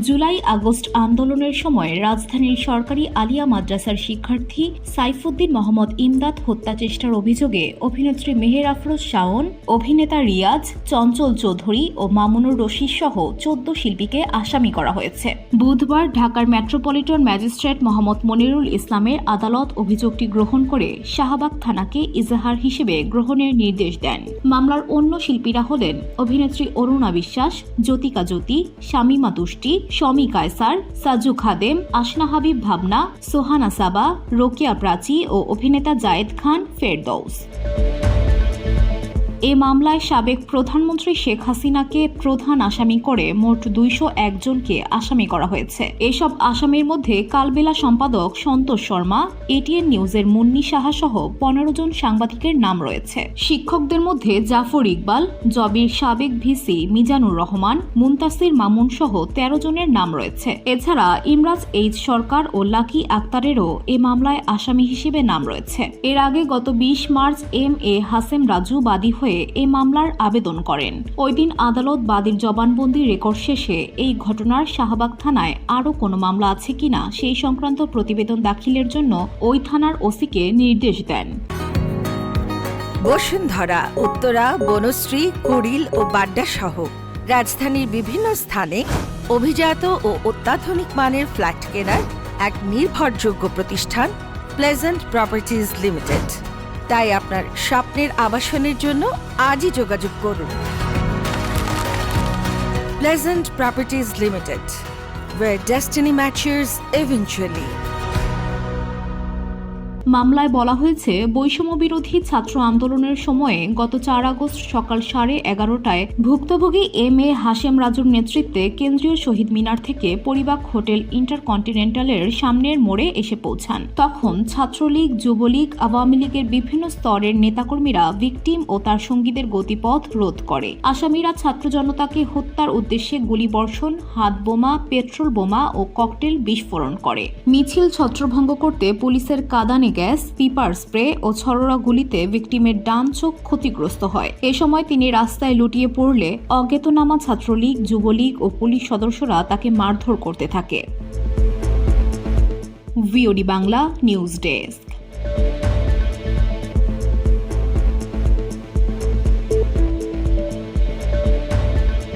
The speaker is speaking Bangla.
জুলাই আগস্ট আন্দোলনের সময় রাজধানীর সরকারি আলিয়া মাদ্রাসার শিক্ষার্থী সাইফুদ্দিন মোহাম্মদ ইমদাদ হত্যা চেষ্টার অভিযোগে অভিনেত্রী মেহের আফরোজ শাওন, অভিনেতা রিয়াজ, চঞ্চল চৌধুরী ও মামুনুর রশিদ সহ 14 শিল্পীকে আসামি করা হয়েছে। বুধবার ঢাকার মেট্রোপলিটন ম্যাজিস্ট্রেট মোহাম্মদ মনিরুল ইসলামের আদালত অভিযোগটি গ্রহণ করে শাহবাগ থানাকে ইজাহার হিসেবে গ্রহণের নির্দেশ দেন। মামলার অন্য শিল্পীরা হলেন অভিনেত্রী অরুণা বিশ্বাস, জ্যোতিকা জ্যোতি, শামিমা তুষ্টি, শমি কায়সার, সাজু খাদেম, আসনা হাবিব ভাবনা, সোহানা সাবা, রোকেয়া প্রাচী ও অভিনেতা জায়েদ খান ফেরদৌস। এ মামলায় সাবেক প্রধানমন্ত্রী শেখ হাসিনাকে প্রধান আসামি করে মোট 201 জনকে আসামি করা হয়েছে। এসব আসামির মধ্যে কালবেলা সম্পাদক সন্তোষ শর্মা, এটিএন নিউজের মুন্নি সাহা সহ 15 জন সাংবাদিকের নাম রয়েছে। শিক্ষকদের মধ্যে জাফর ইকবাল, জবির সাবেক ভিসি মিজানুর রহমান, মুনতাসির মামুন সহ 13 জনের নাম রয়েছে। এছাড়া ইমরাজ এইচ সরকার ও লাকি আক্তারেরও এ মামলায় আসামি হিসেবে নাম রয়েছে। এর আগে গত 20 মার্চ এম.এ. হাসেম রাজু বাদী হয়ে এই মামলার আবেদন করেন। ওই দিন আদালত বাদীর জবানবন্দি রেকর্ড শেষে এই ঘটনার শাহবাগ থানায় আরও কোনো মামলা আছে কিনা সেই সংক্রান্ত প্রতিবেদন দাখিলের জন্য ওই থানার ওসিকে নির্দেশ দেন। বসুন্ধরা, উত্তরা, বনশ্রী, কুড়িল ও বাড্ডা সহ রাজধানীর বিভিন্ন স্থানে অভিজাত ও অত্যাধুনিক মানের ফ্ল্যাট কেনার এক নির্ভরযোগ্য প্রতিষ্ঠান প্লেজেন্ট প্রপার্টিজ লিমিটেড। তাই আপনার স্বপ্নের আবাসনের জন্য আজই যোগাযোগ করুন। Pleasant properties limited, where destiny matches eventually. মামলায় বলা হয়েছে, বৈষম্য বিরোধী ছাত্র আন্দোলনের সময়ে গত 4 আগস্ট সকাল 11:30টায় ভুক্তভোগী এম.এ. হাশেম রাজুর নেতৃত্বে কেন্দ্রীয় শহীদ মিনার থেকে পরিবাগ হোটেল ইন্টারকন্টিনেন্টালের সামনের মোড়ে এসে পৌঁছান। তখন ছাত্রলীগ, যুবলীগ, আওয়ামী লীগের বিভিন্ন স্তরের নেতাকর্মীরা ভিকটিম ও তার সঙ্গীদের গতিপথ রোধ করে। আসামিরা ছাত্র জনতাকে হত্যার উদ্দেশ্যে গুলিবর্ষণ, হাত বোমা, পেট্রোল বোমা ও ককটেল বিস্ফোরণ করে। মিছিল ছত্রভঙ্গ করতে পুলিশের কাঁদানে গ্যাস, পিপার স্প্রে ও ছরোরা গুলিতে ভিকটিমের ডান চোখ ক্ষতিগ্রস্ত হয়। এ সময় তিনি রাস্তায় লুটিয়ে পড়লে অজ্ঞাতনামা ছাত্রলীগ, যুবলীগ ও পুলিশ সদস্যরা তাকে মারধর করতে থাকে। VOD Bangla news desk.